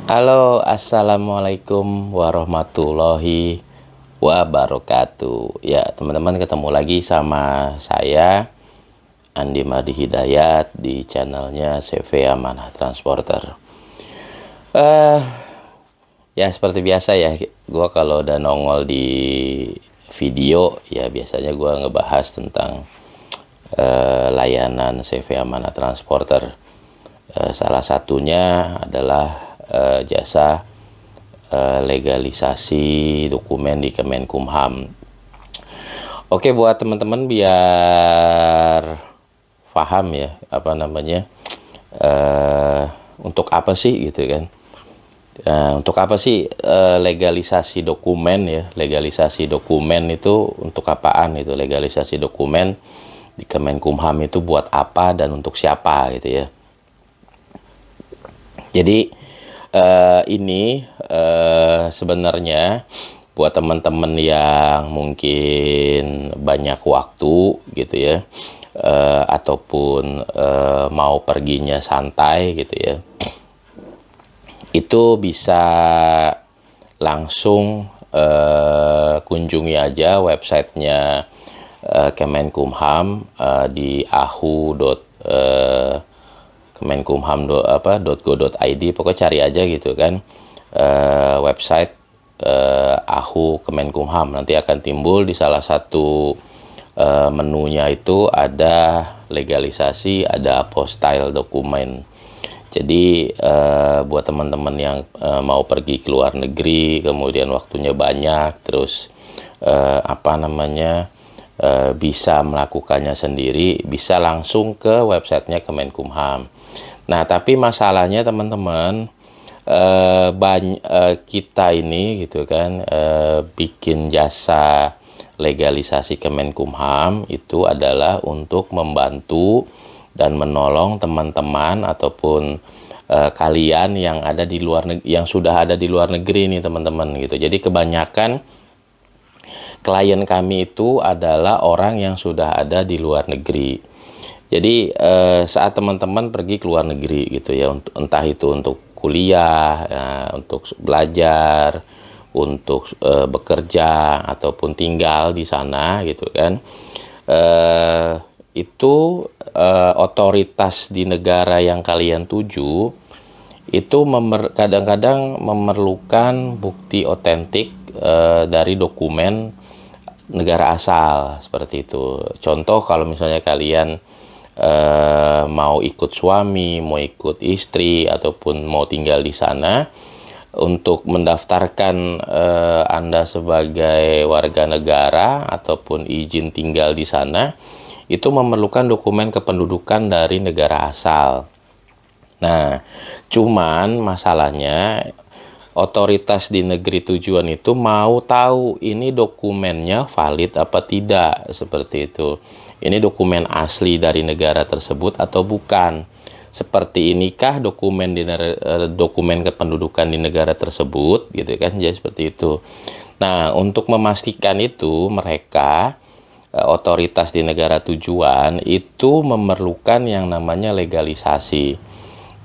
Halo, assalamualaikum warahmatullahi wabarakatuh. Ya, teman-teman, ketemu lagi sama saya Andi Madi Hidayat di channelnya CV Amanah Transporter. Ya seperti biasa ya, gue kalau udah nongol di video ya biasanya gue ngebahas tentang layanan CV Amanah Transporter. Salah satunya adalah jasa legalisasi dokumen di Kemenkumham. Oke, buat teman-teman biar paham ya untuk apa sih gitu kan. Untuk apa sih legalisasi dokumen ya? Legalisasi dokumen itu untuk apaan itu? Legalisasi dokumen di Kemenkumham itu buat apa dan untuk siapa gitu ya? Jadi ini sebenarnya buat teman-teman yang mungkin banyak waktu gitu ya, ataupun mau perginya santai gitu ya, itu bisa langsung kunjungi aja websitenya Kemenkumham di kemenkumham.go.id, pokoknya cari aja gitu kan, website AHU Kemenkumham. Nanti akan timbul di salah satu menunya itu ada legalisasi, ada apostille dokumen. Jadi buat teman-teman yang mau pergi ke luar negeri, kemudian waktunya banyak, terus bisa melakukannya sendiri, bisa langsung ke websitenya Kemenkumham. Nah, tapi masalahnya teman-teman, kita ini gitu kan, bikin jasa legalisasi Kemenkumham itu adalah untuk membantu dan menolong teman-teman ataupun kalian yang ada di luar negeri, yang sudah ada di luar negeri nih teman-teman gitu. Jadi kebanyakan klien kami itu adalah orang yang sudah ada di luar negeri. Jadi saat teman-teman pergi ke luar negeri gitu ya, entah itu untuk kuliah, untuk belajar, untuk bekerja ataupun tinggal di sana gitu kan, itu otoritas di negara yang kalian tuju itu kadang-kadang memerlukan bukti otentik dari dokumen negara asal seperti itu. Contoh, kalau misalnya kalian mau ikut suami, mau ikut istri, ataupun mau tinggal di sana, untuk mendaftarkan Anda sebagai warga negara ataupun izin tinggal di sana, itu memerlukan dokumen kependudukan dari negara asal. Nah, cuman masalahnya otoritas di negeri tujuan itu mau tahu ini dokumennya valid apa tidak, seperti itu. Ini dokumen asli dari negara tersebut atau bukan. Seperti inikah dokumen dokumen kependudukan di negara tersebut gitu kan, jadi seperti itu. Nah, untuk memastikan itu, mereka otoritas di negara tujuan itu memerlukan yang namanya legalisasi.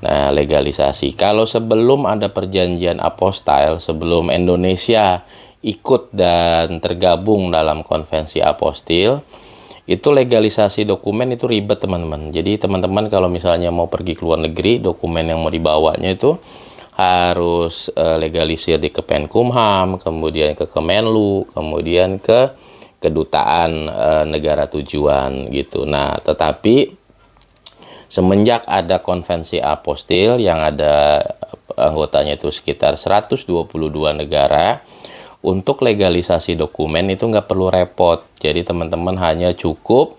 Nah, legalisasi, kalau sebelum ada perjanjian apostille, sebelum Indonesia ikut dan tergabung dalam konvensi apostille, itu legalisasi dokumen itu ribet teman-teman. Jadi teman-teman kalau misalnya mau pergi ke luar negeri, dokumen yang mau dibawanya itu harus legalisir di Kemenkumham, kemudian ke Kemenlu, kemudian ke kedutaan negara tujuan gitu. Nah, tetapi semenjak ada konvensi apostille yang ada anggotanya itu sekitar 122 negara, untuk legalisasi dokumen itu nggak perlu repot. Jadi teman-teman hanya cukup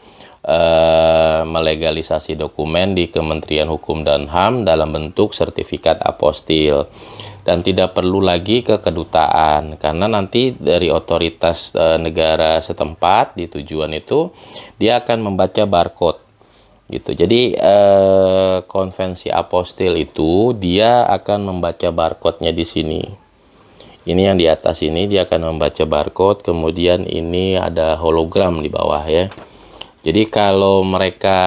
melegalisasi dokumen di Kementerian Hukum dan HAM dalam bentuk sertifikat apostille. Dan tidak perlu lagi ke kedutaan, karena nanti dari otoritas negara setempat di tujuan itu, dia akan membaca barcode gitu. Jadi konvensi apostille itu dia akan membaca barcode-nya di sini. Ini yang di atas ini dia akan membaca barcode, kemudian ini ada hologram di bawah ya. Jadi kalau mereka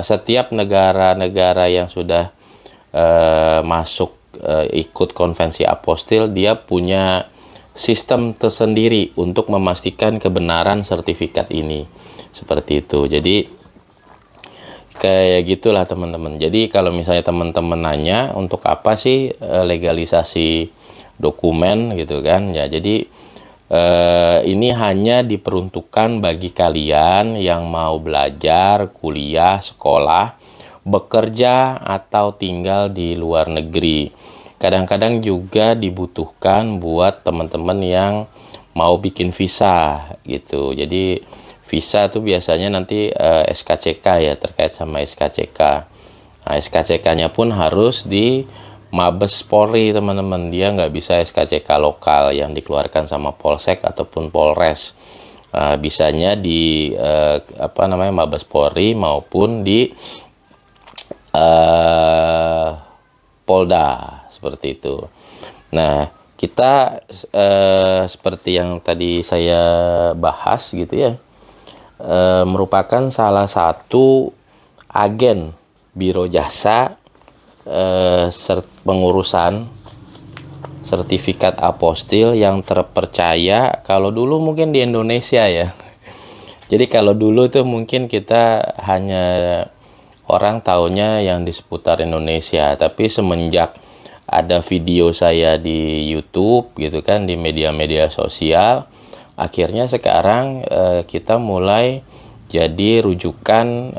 setiap negara-negara yang sudah masuk ikut konvensi apostil, dia punya sistem tersendiri untuk memastikan kebenaran sertifikat ini. Seperti itu. Jadi kayak gitulah teman-teman. Jadi kalau misalnya teman-teman nanya untuk apa sih legalisasi dokumen gitu kan, ya jadi ini hanya diperuntukkan bagi kalian yang mau belajar, kuliah, sekolah, bekerja, atau tinggal di luar negeri. Kadang-kadang juga dibutuhkan buat teman-teman yang mau bikin visa gitu. Jadi visa tuh biasanya nanti SKCK ya, terkait sama SKCK. Nah, SKCK-nya pun harus di Mabes Polri teman-teman, dia nggak bisa SKCK lokal yang dikeluarkan sama Polsek ataupun Polres. Bisanya di Mabes Polri maupun di Polda, seperti itu. Nah, kita seperti yang tadi saya bahas gitu ya, merupakan salah satu agen Biro Jasa pengurusan sertifikat apostil yang terpercaya. Kalau dulu mungkin di Indonesia ya. Jadi kalau dulu tuh mungkin kita hanya orang taunya yang di seputar Indonesia, tapi semenjak ada video saya di YouTube gitu kan, di media-media sosial, akhirnya sekarang kita mulai jadi rujukan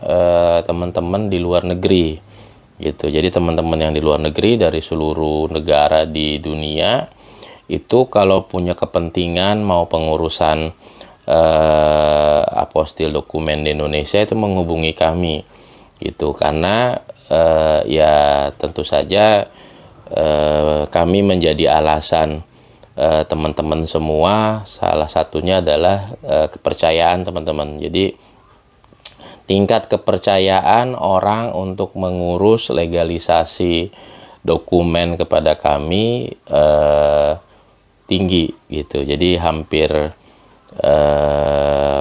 teman-teman di luar negeri gitu. Jadi teman-teman yang di luar negeri dari seluruh negara di dunia itu kalau punya kepentingan mau pengurusan apostil dokumen di Indonesia itu menghubungi kami gitu, karena ya tentu saja kami menjadi alasan teman-teman semua. Salah satunya adalah kepercayaan teman-teman. Jadi tingkat kepercayaan orang untuk mengurus legalisasi dokumen kepada kami tinggi gitu. Jadi hampir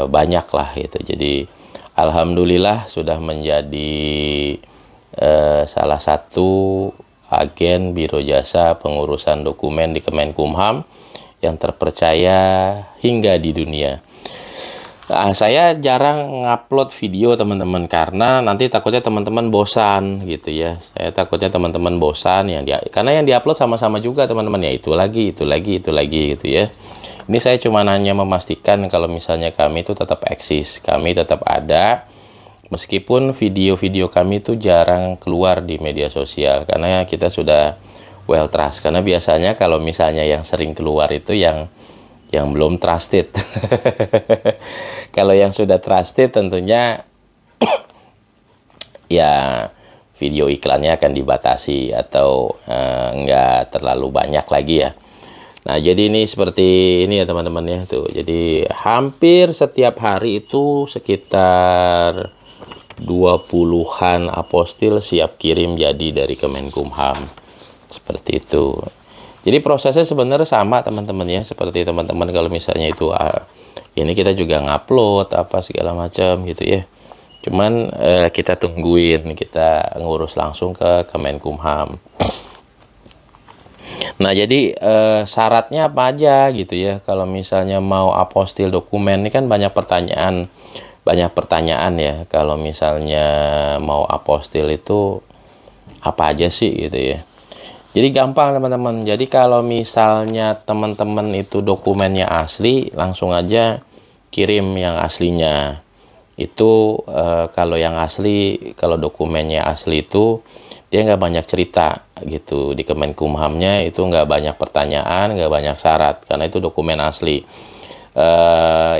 banyak lah gitu. Jadi alhamdulillah sudah menjadi salah satu agen Biro Jasa pengurusan dokumen di Kemenkumham yang terpercaya hingga di dunia. Nah, saya jarang ngupload video teman-teman karena nanti takutnya teman-teman bosan gitu ya. Saya takutnya teman-teman bosan karena yang diupload sama-sama juga teman-teman, ya itu lagi gitu ya. Ini saya cuma hanya memastikan kalau misalnya kami itu tetap eksis, kami tetap ada, meskipun video-video kami itu jarang keluar di media sosial karena kita sudah well trust. Karena biasanya kalau misalnya yang sering keluar itu yang belum trusted. Kalau yang sudah trusted tentunya ya video iklannya akan dibatasi atau nggak terlalu banyak lagi ya. Nah, jadi ini seperti ini ya teman-teman ya tuh. Jadi hampir setiap hari itu sekitar 20-an apostil siap kirim jadi dari Kemenkumham. Seperti itu. Jadi prosesnya sebenarnya sama teman-teman ya, seperti teman-teman kalau misalnya itu ini kita juga ngupload apa segala macam gitu ya. Cuman kita tungguin, kita ngurus langsung ke Kemenkumham. Nah, jadi syaratnya apa aja gitu ya. Kalau misalnya mau apostil dokumen ini kan banyak pertanyaan ya. Kalau misalnya mau apostil itu apa aja sih gitu ya. Jadi gampang teman-teman. Jadi kalau misalnya teman-teman itu dokumennya asli, langsung aja kirim yang aslinya. Itu kalau yang asli, kalau dokumennya asli itu dia nggak banyak cerita gitu. Di Kemenkumhamnya itu nggak banyak pertanyaan, nggak banyak syarat karena itu dokumen asli.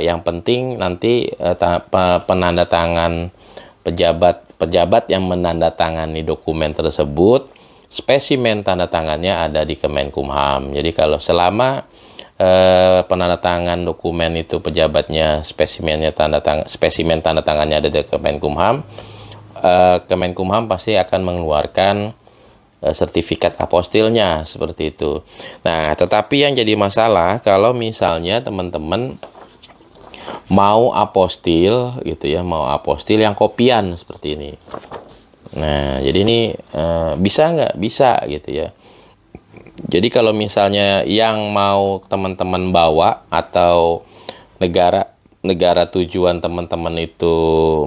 Yang penting nanti penandatangan pejabat yang menandatangani dokumen tersebut, spesimen tanda tangannya ada di Kemenkumham. Jadi kalau selama penandatangan dokumen itu pejabatnya spesimen tanda tangannya ada di Kemenkumham, Kemenkumham pasti akan mengeluarkan sertifikat apostilnya seperti itu. Nah, tetapi yang jadi masalah kalau misalnya teman-teman mau apostil gitu ya, mau apostil yang kopian seperti ini. Nah, jadi ini bisa nggak? Bisa gitu ya. Jadi kalau misalnya yang mau teman-teman bawa atau negara tujuan teman-teman itu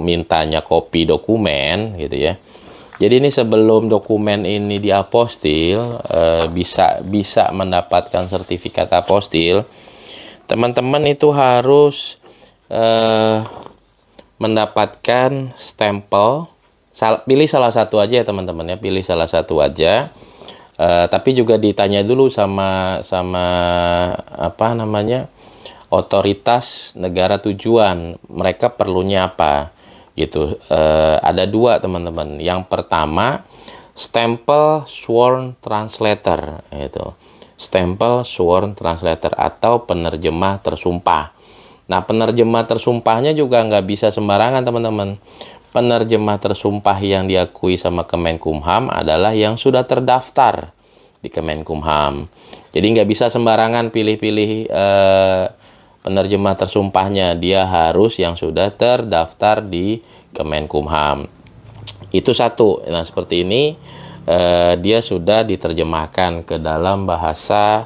mintanya kopi dokumen gitu ya. Jadi ini sebelum dokumen ini diapostil, bisa mendapatkan sertifikat apostil, teman-teman itu harus mendapatkan stempel. Pilih salah satu aja ya teman-teman ya, pilih salah satu aja. Tapi juga ditanya dulu sama apa namanya, otoritas negara tujuan, mereka perlunya apa gitu. Ada dua teman-teman. Yang pertama, stempel sworn translator, itu stempel sworn translator atau penerjemah tersumpah. Nah, penerjemah tersumpahnya juga nggak bisa sembarangan teman-teman. Penerjemah tersumpah yang diakui sama Kemenkumham adalah yang sudah terdaftar di Kemenkumham. Jadi nggak bisa sembarangan pilih-pilih penerjemah tersumpahnya, dia harus yang sudah terdaftar di Kemenkumham. Itu satu. Nah, seperti ini dia sudah diterjemahkan ke dalam bahasa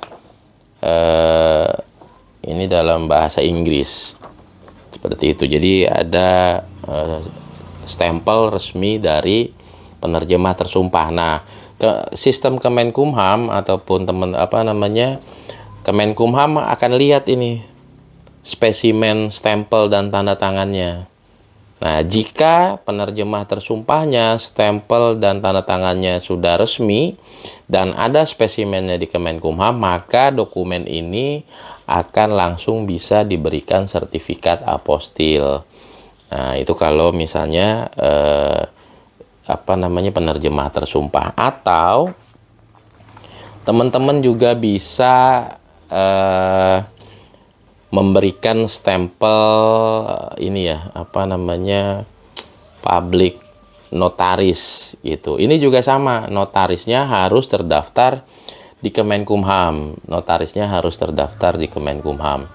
dalam bahasa Inggris. Seperti itu. Jadi ada stempel resmi dari penerjemah tersumpah. Nah, sistem Kemenkumham ataupun Kemenkumham akan lihat ini spesimen stempel dan tanda tangannya. Nah, jika penerjemah tersumpahnya, stempel dan tanda tangannya sudah resmi dan ada spesimennya di Kemenkumham, maka dokumen ini akan langsung bisa diberikan sertifikat apostil. Nah, itu kalau misalnya penerjemah tersumpah. Atau teman-teman juga bisa memberikan stempel public notaris gitu. Ini juga sama, notarisnya harus terdaftar di Kemenkumham. Notarisnya harus terdaftar di Kemenkumham.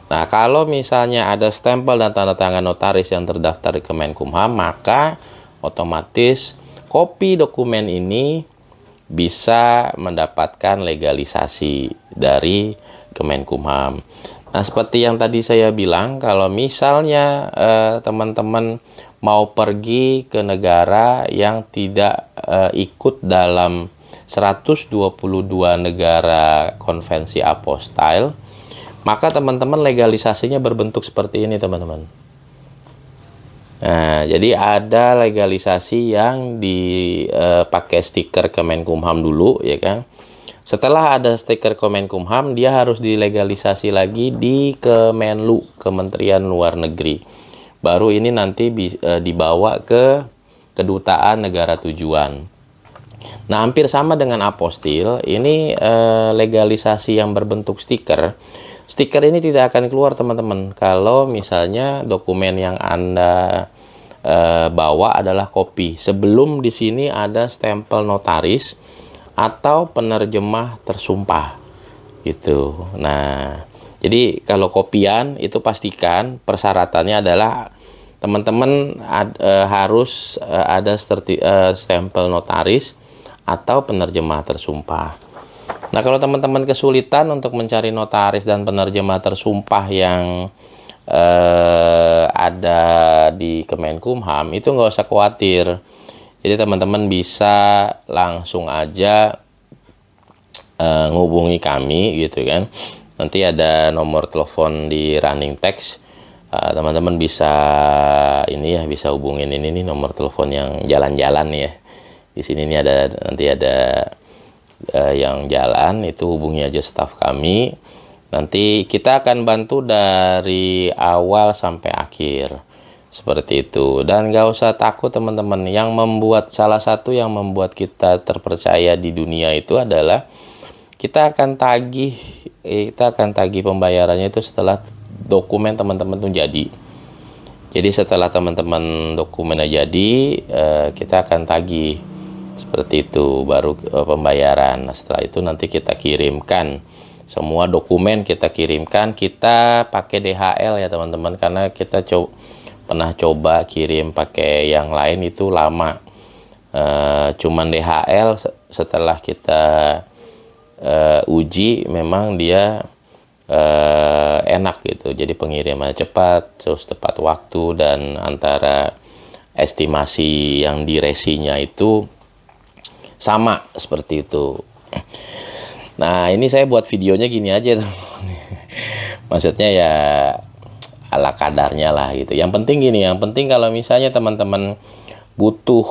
Nah, kalau misalnya ada stempel dan tanda tangan notaris yang terdaftar di Kemenkumham, maka otomatis kopi dokumen ini bisa mendapatkan legalisasi dari Kemenkumham. Nah, seperti yang tadi saya bilang, kalau misalnya teman-teman mau pergi ke negara yang tidak ikut dalam 122 negara konvensi apostile, maka teman-teman legalisasinya berbentuk seperti ini teman-teman. Nah, jadi ada legalisasi yang dipakai stiker Kemenkumham dulu, ya kan? Setelah ada stiker Kemenkumham, dia harus dilegalisasi lagi di Kemenlu, Kementerian Luar Negeri. Baru ini nanti dibawa ke kedutaan negara tujuan. Nah, hampir sama dengan apostil, ini legalisasi yang berbentuk stiker. Stiker ini tidak akan keluar teman-teman kalau misalnya dokumen yang Anda bawa adalah kopi. Sebelum di sini ada stempel notaris atau penerjemah tersumpah gitu. Nah, jadi kalau kopian itu pastikan persyaratannya adalah teman-teman harus ada stempel notaris atau penerjemah tersumpah. Nah, kalau teman-teman kesulitan untuk mencari notaris dan penerjemah tersumpah yang ada di Kemenkumham, itu nggak usah khawatir. Jadi teman-teman bisa langsung aja ngubungi kami gitu kan. Nanti ada nomor telepon di running text. Teman-teman bisa bisa hubungin ini nih nomor telepon yang jalan-jalan ya. Di sini nih nanti ada yang jalan, itu hubungi aja staf kami. Nanti kita akan bantu dari awal sampai akhir. Seperti itu. Dan gak usah takut teman-teman. Salah satu yang membuat kita terpercaya di dunia itu adalah kita akan tagih pembayarannya itu setelah dokumen teman-teman tuh jadi. Jadi setelah teman-teman dokumennya jadi, kita akan tagih seperti itu, baru pembayaran. Nah, setelah itu nanti kita kirimkan semua dokumen, kita pakai DHL ya teman-teman, karena kita pernah coba kirim pakai yang lain itu lama. Cuman DHL setelah kita uji memang dia enak gitu. Jadi pengiriman cepat, terus tepat waktu, dan antara estimasi yang diresinya itu sama seperti itu. Nah, ini saya buat videonya gini aja, teman-teman. Maksudnya ya ala kadarnya lah gitu. Yang penting gini, yang penting kalau misalnya teman-teman butuh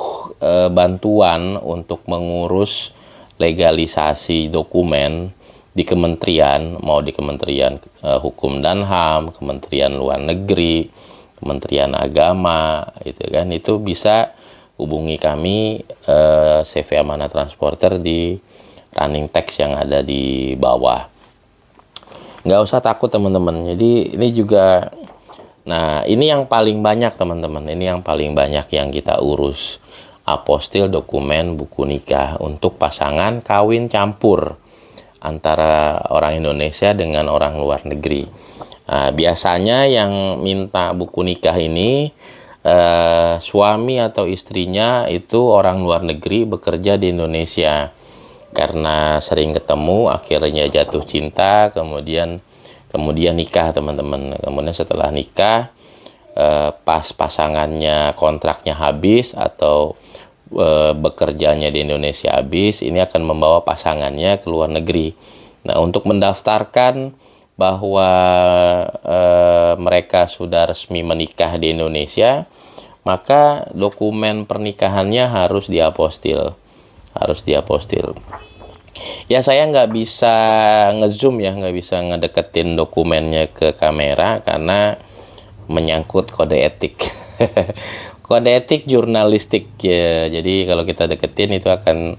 bantuan untuk mengurus legalisasi dokumen di kementerian, mau di Kementerian Hukum dan HAM, Kementerian Luar Negeri, Kementerian Agama, gitu kan, itu bisa hubungi kami CV Amanah Transporter di running text yang ada di bawah. Nggak usah takut teman-teman. Jadi ini juga, nah ini yang paling banyak teman-teman, ini yang paling banyak yang kita urus, apostil dokumen buku nikah untuk pasangan kawin campur antara orang Indonesia dengan orang luar negeri. Nah, biasanya yang minta buku nikah ini suami atau istrinya itu orang luar negeri bekerja di Indonesia. Karena sering ketemu, akhirnya jatuh cinta, kemudian nikah teman-teman. Kemudian setelah nikah, pas pasangannya kontraknya habis atau bekerjanya di Indonesia habis, ini akan membawa pasangannya ke luar negeri. Nah, untuk mendaftarkan bahwa mereka sudah resmi menikah di Indonesia, maka dokumen pernikahannya harus diapostil. Ya, saya nggak bisa ngezoom ya, nggak bisa ngedeketin dokumennya ke kamera karena menyangkut kode etik. Kode etik jurnalistik ya. Jadi kalau kita deketin itu akan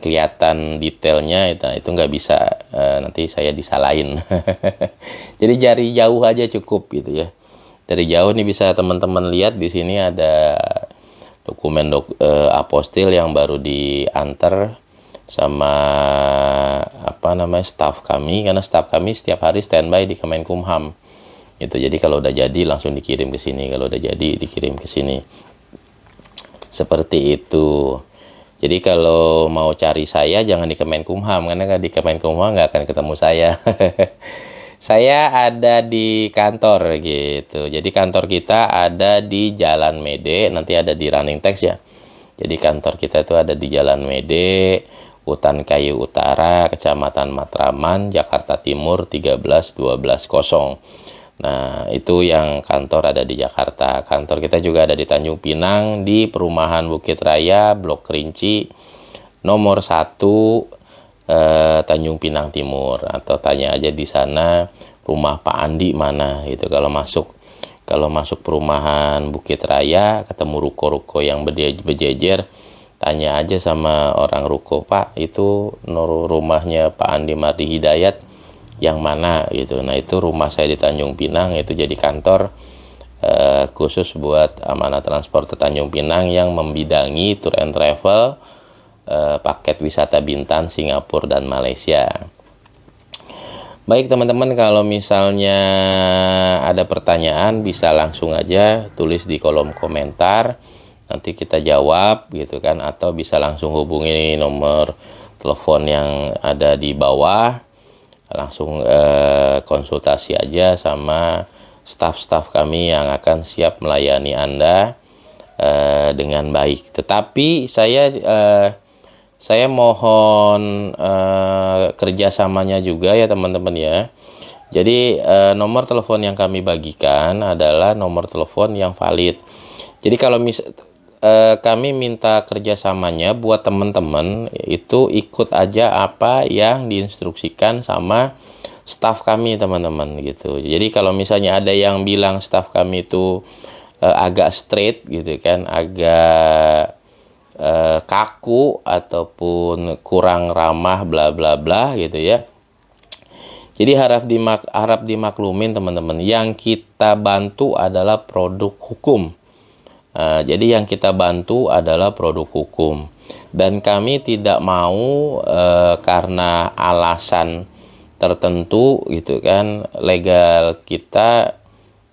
kelihatan detailnya, itu nggak bisa, nanti saya disalahin. Jadi dari jauh aja cukup gitu ya. Dari jauh nih bisa teman-teman lihat di sini ada dokumen apostil yang baru diantar sama staf kami, karena staf kami setiap hari standby di Kemenkumham. Gitu. Jadi kalau udah jadi langsung dikirim ke sini, kalau udah jadi dikirim ke sini. Seperti itu. Jadi kalau mau cari saya jangan di Kemenkumham, karena di Kemenkumham nggak akan ketemu saya. Saya ada di kantor gitu. Jadi kantor kita ada di Jalan Mede, nanti ada di running text ya. Jadi kantor kita itu ada di Jalan Mede, Hutan Kayu Utara, Kecamatan Matraman, Jakarta Timur 13120. Nah, itu yang kantor ada di Jakarta. Kantor kita juga ada di Tanjung Pinang, di Perumahan Bukit Raya, Blok Kerinci, nomor 1, Tanjung Pinang Timur. Atau tanya aja di sana, rumah Pak Andi mana gitu. Kalau masuk perumahan Bukit Raya, ketemu ruko-ruko yang berjejer, tanya aja sama orang ruko, Pak, itu rumahnya Pak Andi Mardi Hidayat yang mana gitu. Nah, itu rumah saya di Tanjung Pinang, itu jadi kantor khusus buat Amanah Transporter Tanjung Pinang yang membidangi tour and travel, paket wisata Bintan, Singapura, dan Malaysia. Baik teman-teman, kalau misalnya ada pertanyaan bisa langsung aja tulis di kolom komentar, nanti kita jawab gitu kan, atau bisa langsung hubungi nomor telepon yang ada di bawah. Langsung konsultasi aja sama staf-staf kami yang akan siap melayani Anda dengan baik. Tetapi saya mohon kerjasamanya juga ya teman-teman ya. Jadi nomor telepon yang kami bagikan adalah nomor telepon yang valid. Jadi kalau kami minta kerjasamanya buat teman-teman itu ikut aja apa yang diinstruksikan sama staf kami teman-teman gitu. Jadi kalau misalnya ada yang bilang staf kami itu agak straight gitu kan, agak kaku ataupun kurang ramah bla bla bla gitu ya. Jadi harap dimaklumin teman-teman, yang kita bantu adalah produk hukum. Jadi yang kita bantu adalah produk hukum, dan kami tidak mau karena alasan tertentu gitu kan legal kita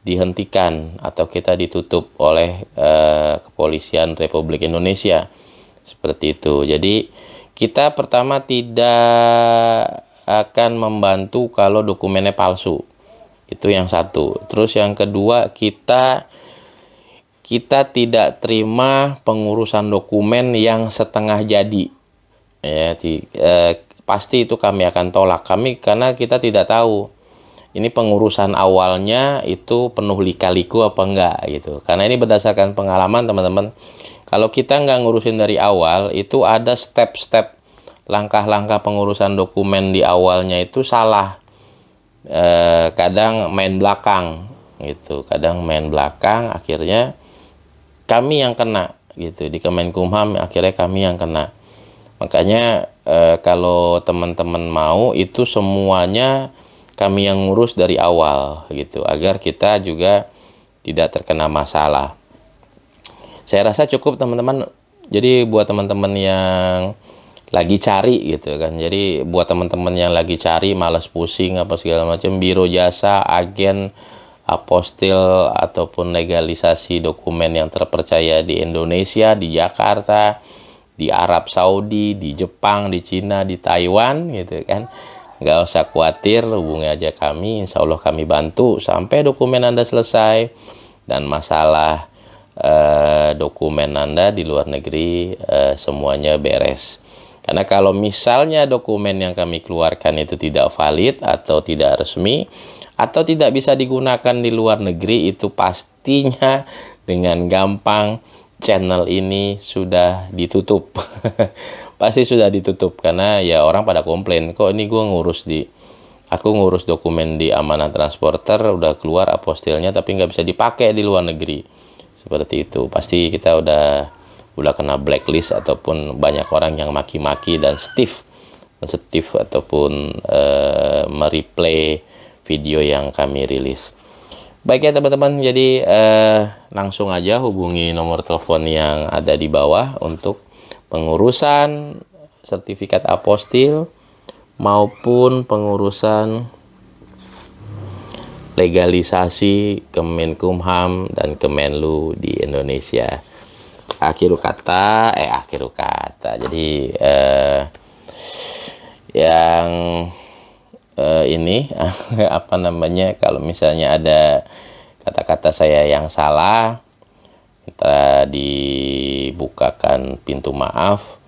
dihentikan atau kita ditutup oleh Kepolisian Republik Indonesia seperti itu. Jadi Kita pertama tidak akan membantu kalau dokumennya palsu. Itu yang satu. Terus yang kedua, kita tidak terima pengurusan dokumen yang setengah jadi. Ya, pasti itu kami akan tolak. Karena kita tidak tahu ini pengurusan awalnya itu penuh lika-liku apa enggak gitu. Karena ini berdasarkan pengalaman teman-teman. Kalau kita nggak ngurusin dari awal, itu ada step-step langkah-langkah pengurusan dokumen di awalnya itu salah. Kadang main belakang gitu, kadang main belakang, akhirnya kami yang kena gitu. Di Kemenkumham akhirnya kami yang kena. Makanya kalau teman-teman mau, itu semuanya kami yang ngurus dari awal gitu, agar kita juga tidak terkena masalah. Saya rasa cukup teman-teman. Jadi buat teman-teman yang lagi cari gitu kan, jadi buat teman-teman yang lagi cari, malas pusing apa segala macam, biro jasa, agen, apostil ataupun legalisasi dokumen yang terpercaya di Indonesia, di Jakarta, di Arab Saudi, di Jepang, di Cina, di Taiwan gitu kan, nggak usah khawatir, hubungi aja kami, insya Allah kami bantu sampai dokumen Anda selesai dan masalah dokumen Anda di luar negeri semuanya beres. Karena kalau misalnya dokumen yang kami keluarkan itu tidak valid atau tidak resmi atau tidak bisa digunakan di luar negeri, itu pastinya dengan gampang channel ini sudah ditutup. Pasti sudah ditutup, karena ya orang pada komplain, kok ini aku ngurus dokumen di Amanah Transporter, udah keluar apostilnya tapi nggak bisa dipakai di luar negeri. Seperti itu, pasti kita udah kena blacklist ataupun banyak orang yang maki-maki dan stiff ataupun mereplay video yang kami rilis. Baik ya teman-teman, jadi langsung aja hubungi nomor telepon yang ada di bawah untuk pengurusan sertifikat apostil maupun pengurusan legalisasi Kemenkumham dan Kemenlu di Indonesia. Akhir kata. Jadi yang ini apa namanya, kalau misalnya ada kata-kata saya yang salah, kita dibukakan pintu maaf.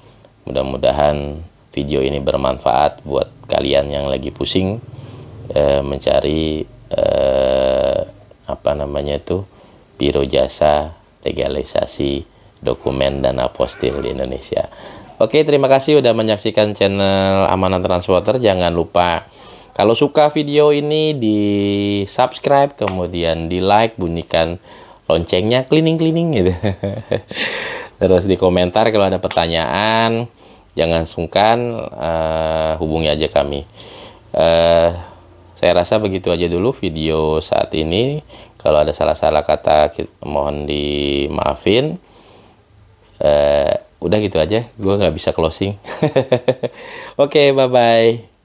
Mudah-mudahan video ini bermanfaat buat kalian yang lagi pusing mencari apa namanya itu, biro jasa legalisasi dokumen dan apostil di Indonesia. Oke, terima kasih udah menyaksikan channel Amanah Transporter. Jangan lupa kalau suka video ini di subscribe, kemudian di like, bunyikan loncengnya keliling-keliling gitu. Terus di komentar kalau ada pertanyaan, jangan sungkan hubungi aja kami. Saya rasa begitu aja dulu video saat ini. Kalau ada salah-salah kata mohon dimaafin. Udah gitu aja, gue nggak bisa closing. Oke, bye-bye.